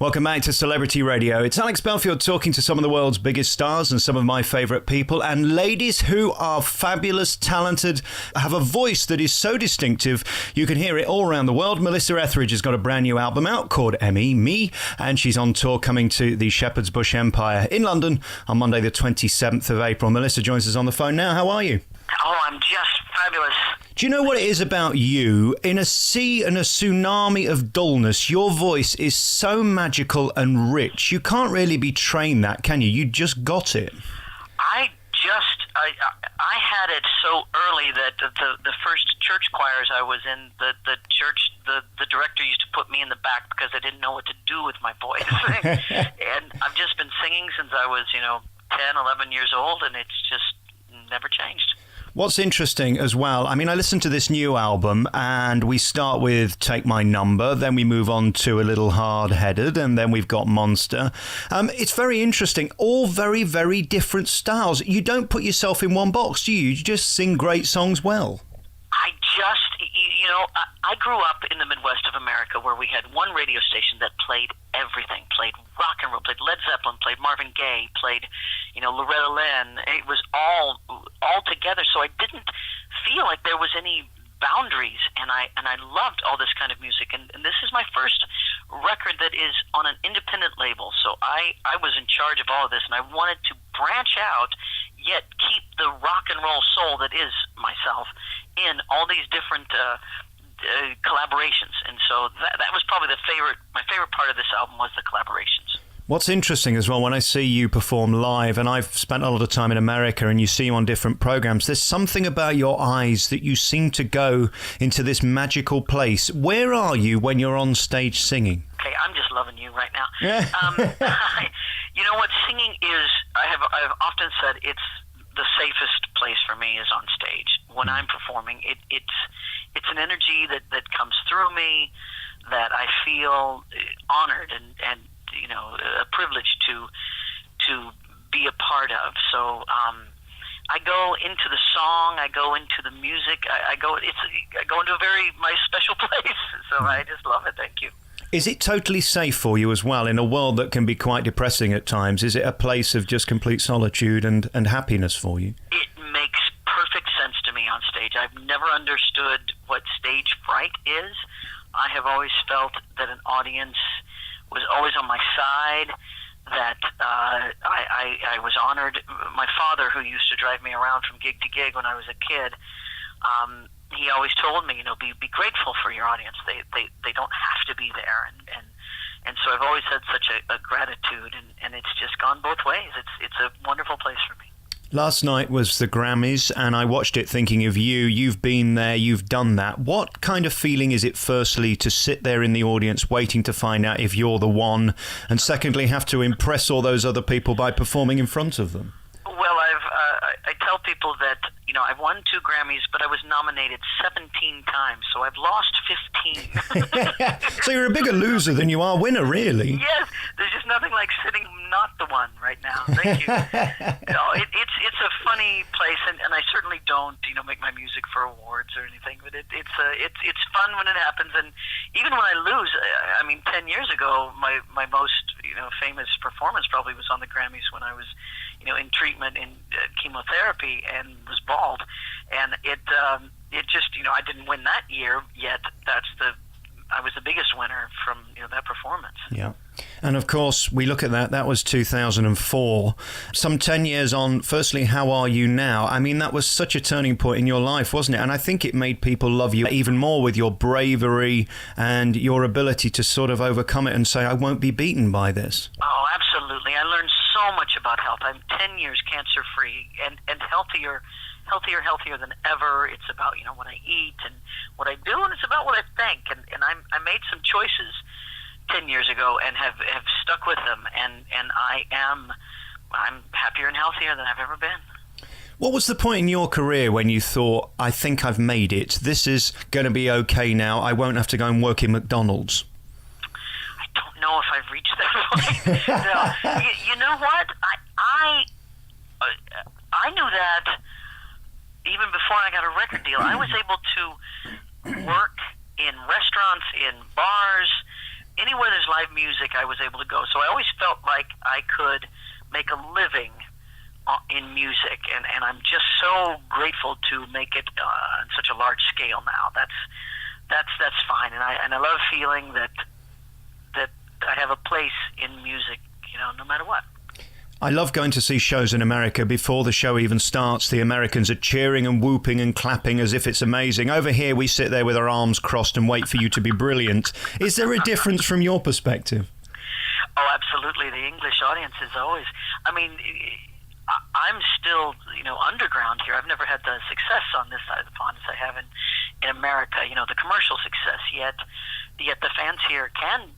Welcome back to Celebrity Radio. It's Alex Belfield talking to some of the world's biggest stars and some of my favourite people, and ladies who are fabulous, talented, have a voice that is so distinctive you can hear it all around the world. Melissa Etheridge has got a brand new album out called M.E, Me, and she's on tour coming to the Shepherd's Bush Empire in London on Monday the 27th of April. Melissa joins us on the phone now. How are you? Oh, I'm just fabulous. Do you know what it is about you? In a sea and a tsunami of dullness, your voice is so magical and rich. You can't really be trained that, can you? You just got it. I had it so early that the first church choirs I was in, the church, the director used to put me in the back because I didn't know what to do with my voice. And I've just been singing since I was, 10, 11 years old, and it's just never changed. What's interesting as well, I mean, I listened to this new album and we start with Take My Number, then we move on to A Little Hard-Headed, and then we've got Monster. It's very interesting, all very, very different styles. You don't put yourself in one box, do you? You just sing great songs well. I grew up in the Midwest of America where we had one radio station that played everything, played rock and roll, played Led Zeppelin, played Marvin Gaye, played, Loretta Lynn. It was all together, so I didn't feel like there was any boundaries, and I loved all this kind of music. And this is my first record that is on an independent label, so I was in charge of all of this, and I wanted to branch out, yet keep the rock and roll soul that is myself in all these different collaborations. And so that was probably my favorite part of this album was the collaborations. What's interesting as well, when I see you perform live, and I've spent a lot of time in America and you see you on different programs, there's something about your eyes that you seem to go into this magical place. Where are you when you're on stage singing? Okay, I'm just loving you right now. You know what singing is, I've often said it's the safest place for me is on stage. When I'm performing, it's an energy that comes through me that I feel honored and a privilege to be a part of. So I go into the song, I go into the music, I go into my special place. So I just love it. Thank you. Is it totally safe for you as well in a world that can be quite depressing at times? Is it a place of just complete solitude and happiness for you? It makes perfect sense to me on stage. I've never understood what stage fright is. I have always felt that an audience was always on my side, that I was honored. My father, who used to drive me around from gig to gig when I was a kid, he always told me, be grateful for your audience. They don't have to be there, and so I've always had such a gratitude, and it's just gone both ways. It's a wonderful place for me. Last night was the Grammys, and I watched it thinking of you. You've been there, you've done that. What kind of feeling is it, firstly, to sit there in the audience waiting to find out if you're the one, and secondly, have to impress all those other people by performing in front of them? Well, I tell people that, I've won 2 Grammys, but I was nominated 17 times, so I've lost 15. So you're a bigger loser than you are winner, really. Yes, there's just nothing like sitting not the one right now. Thank you. It's a funny place, and I certainly don't, make my music for awards or anything, but it's fun when it happens, and even when I lose, 10 years ago, my most, famous performance probably was on the Grammys when I was, in treatment in chemotherapy and was bald, and it just, I didn't win that year yet. I was the biggest winner from that performance. Yeah. And of course, we look at that was 2004. Some 10 years on, firstly, how are you now? That was such a turning point in your life, wasn't it? And I think it made people love you even more with your bravery and your ability to sort of overcome it and say, I won't be beaten by this. Oh, absolutely. I learned so much about health. I'm 10 years cancer-free and healthier than ever. It's about, what I eat and what I do, and it's about what I think. And I made some choices 10 years ago and have stuck with them, and I'm happier and healthier than I've ever been. What was the point in your career when you thought, I think I've made it, this is going to be okay now, I won't have to go and work in McDonald's? I don't know if I've reached that point. No. You know what? I knew that even before I got a record deal. I was able to work in restaurants, in bars, anywhere there's live music, I was able to go. So I always felt like I could make a living in music, and I'm just so grateful to make it on such a large scale now. That's fine, and I love feeling that I have a place in music, no matter what. I love going to see shows in America. Before the show even starts, the Americans are cheering and whooping and clapping as if it's amazing. Over here, we sit there with our arms crossed and wait for you to be brilliant. Is there a difference from your perspective? Oh, absolutely. The English audience is always... I mean, I'm still, underground here. I've never had the success on this side of the pond as I have in America, the commercial success. Yet the fans here can...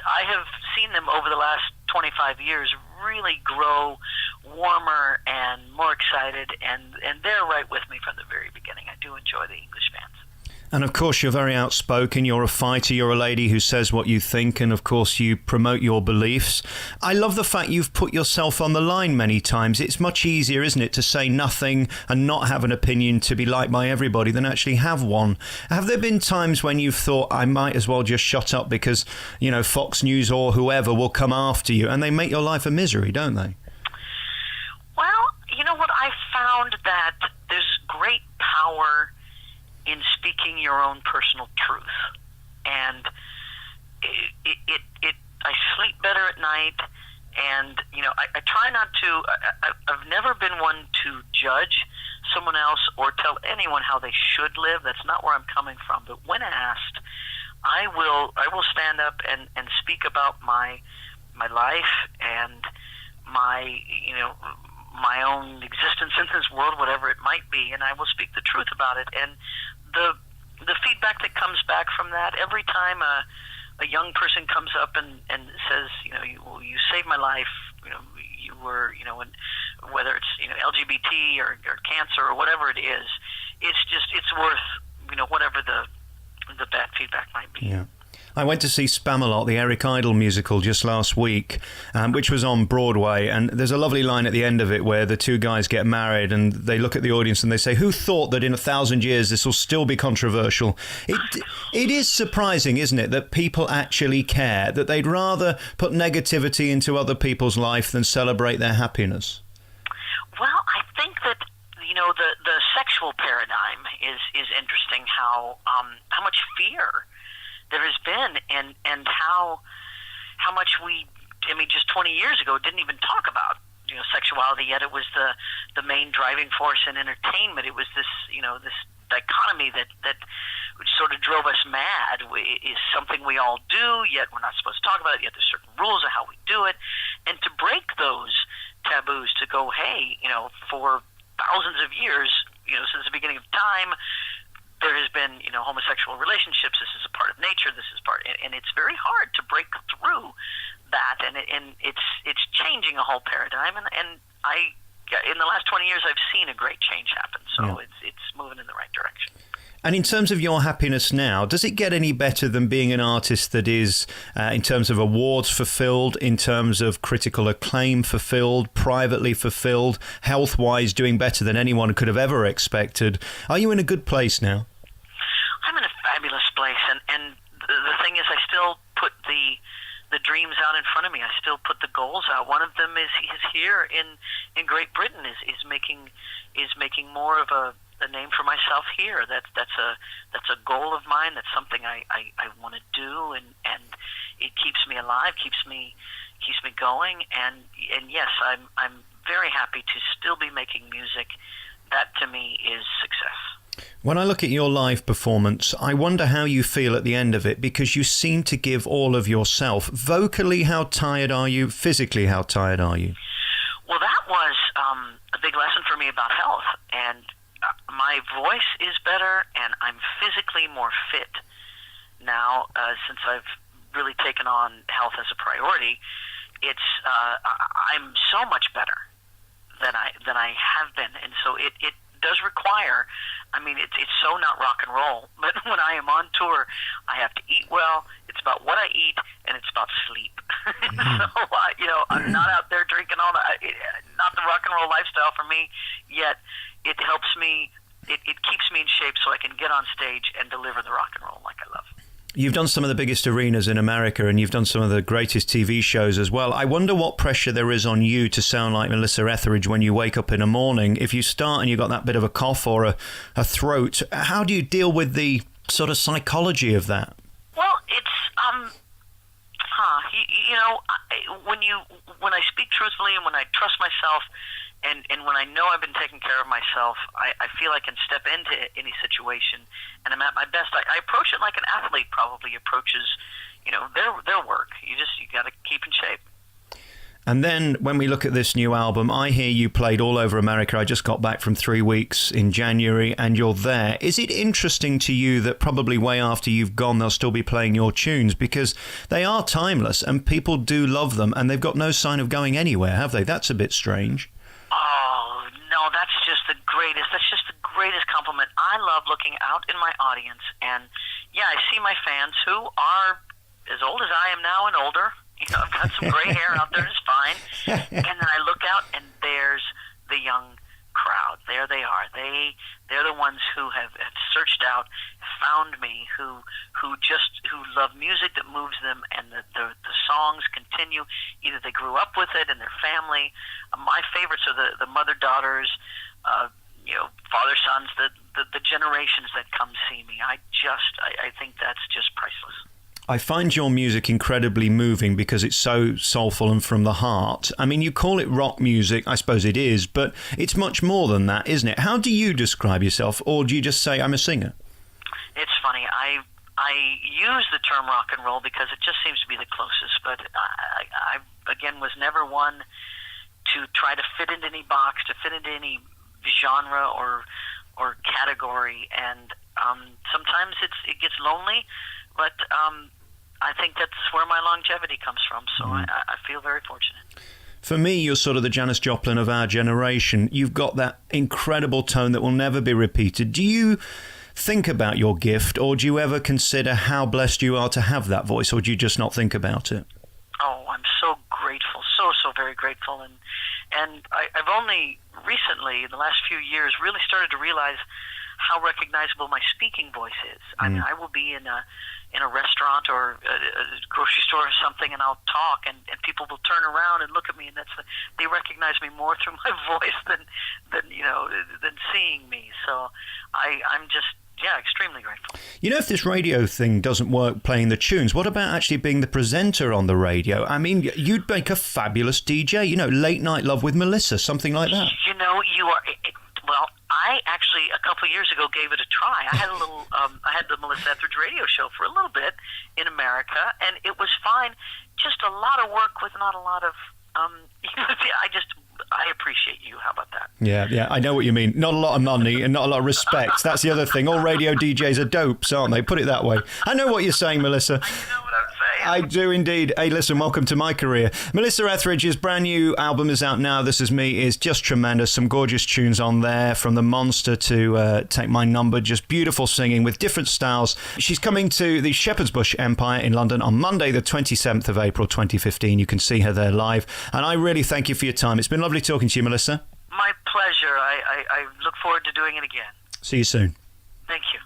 I have seen them over the last 25 years really grow warmer and more excited, and they're right with me from the very beginning. I do enjoy the English fans. And of course, you're very outspoken. You're a fighter. You're a lady who says what you think. And of course, you promote your beliefs. I love the fact you've put yourself on the line many times. It's much easier, isn't it, to say nothing and not have an opinion to be liked by everybody than actually have one. Have there been times when you've thought, I might as well just shut up because, Fox News or whoever will come after you, and they make your life a misery, don't they? Well, you know what? I found that there's great power in speaking your own personal truth, and I sleep better at night, and I try not to. I've never been one to judge someone else or tell anyone how they should live. That's not where I'm coming from. But when asked, I will stand up and speak about my life and my my own existence in this world, whatever it might be, and I will speak the truth about it. And the feedback that comes back from that, every time a young person comes up and says, you saved my life, you were, and whether it's LGBT or cancer or whatever it is, it's worth whatever the bad feedback might be. Yeah. I went to see Spamalot, the Eric Idle musical, just last week, which was on Broadway. And there's a lovely line at the end of it where the two guys get married and they look at the audience and they say, who thought that in 1,000 years this will still be controversial? It is surprising, isn't it, that people actually care, that they'd rather put negativity into other people's life than celebrate their happiness? Well, I think that the sexual paradigm is interesting. How much fear there has been, and how much just 20 years ago didn't even talk about sexuality, yet it was the main driving force in entertainment. It was this this dichotomy that sort of drove us mad. Is something we all do, yet we're not supposed to talk about it, yet there's certain rules of how we do it. And to break those taboos, to go, hey, for thousands of years, since the beginning of time, there has been, homosexual relationships. This is a part of nature. This is and it's very hard to break through that, and it's changing a whole paradigm. And in the last 20 years, I've seen a great change happen. So it's moving in the right direction. And in terms of your happiness now, does it get any better than being an artist that is, in terms of awards fulfilled, in terms of critical acclaim fulfilled, privately fulfilled, health-wise doing better than anyone could have ever expected? Are you in a good place now? I'm in a fabulous place, and the thing is, I still put the dreams out in front of me. I still put the goals out. One of them is here in Great Britain is making more of a name for myself here. That's a goal of mine. That's something I want to do, and it keeps me alive, keeps me going. And yes, I'm very happy to still be making music. That to me is success. When I look at your live performance, I wonder how you feel at the end of it, because you seem to give all of yourself. Vocally, how tired are you? Physically, how tired are you? Well, that was a big lesson for me about health, and my voice is better, and I'm physically more fit now since I've really taken on health as a priority. I'm so much better than I have been, and so it does require. It's so not rock and roll, but when I am on tour, I have to eat well. It's about what I eat, and it's about sleep. So, I'm not out there drinking all that. Not the rock and roll lifestyle for me, yet it helps me. It keeps me in shape so I can get on stage and deliver the rock and roll like I love. You've done some of the biggest arenas in America, and you've done some of the greatest TV shows as well. I wonder what pressure there is on you to sound like Melissa Etheridge when you wake up in the morning. If you start and you've got that bit of a cough or a throat, how do you deal with the sort of psychology of that? Well, it's when I speak truthfully and when I trust myself, and when I know I've been taking care of myself, I feel I can step into any situation, and I'm at my best. I approach it like an athlete probably approaches, their work. You got to keep in shape. And then when we look at this new album, I hear you played all over America. I just got back from 3 weeks in January, and you're there. Is it interesting to you that probably way after you've gone, they'll still be playing your tunes? Because they are timeless, and people do love them, and they've got no sign of going anywhere, have they? That's a bit strange. Oh, no, that's just the greatest. That's just the greatest compliment. I love looking out in my audience, and, I see my fans who are as old as I am now and older. I've got some gray hair out there, it's fine. And then I look out, and there's the young crowd. There they are. They're the ones who have searched out, found me, who love music that moves them, and the songs continue. Either they grew up with it in their family. My favorites are the mother-daughters, father-sons, the generations that come see me. I think that's just priceless. I find your music incredibly moving because it's so soulful and from the heart. I mean, you call it rock music, I suppose it is, but it's much more than that, isn't it? How do you describe yourself, or do you just say, I'm a singer? It's funny. I use the term rock and roll because it just seems to be the closest, but I again, was never one to try to fit into any box, to fit into any genre or category, and sometimes it gets lonely, but I think that's where my longevity comes from, so I feel very fortunate. For me, you're sort of the Janis Joplin of our generation. You've got that incredible tone that will never be repeated. Do you think about your gift, or do you ever consider how blessed you are to have that voice, or do you just not think about it? Oh, I'm so grateful, so very grateful, and I've only recently, in the last few years, really started to realize how recognizable my speaking voice is. I mean, I will be in a restaurant or a grocery store or something, and I'll talk, and people will turn around and look at me, and they recognize me more through my voice than seeing me. So I'm just extremely grateful. If this radio thing doesn't work playing the tunes, what about actually being the presenter on the radio? I mean, you'd make a fabulous DJ. Late Night Love with Melissa, something like that. You are. Well, I actually a couple of years ago gave it a try. I had I had the Melissa Etheridge radio show for a little bit in America, and it was fine. Just a lot of work with not a lot of. I appreciate you. How about that? Yeah, I know what you mean. Not a lot of money and not a lot of respect. That's the other thing. All radio DJs are dopes, aren't they? Put it that way. I know what you're saying, Melissa. You know what I'm saying. I do indeed. Hey, listen, welcome to my career. Melissa Etheridge's brand new album is out now. This Is Me is just tremendous. Some gorgeous tunes on there, from The Monster to Take My Number. Just beautiful singing with different styles. She's coming to the Shepherd's Bush Empire in London on Monday, the 27th of April, 2015. You can see her there live. And I really thank you for your time. It's been lovely talking to you, Melissa. My pleasure. I look forward to doing it again. See you soon. Thank you.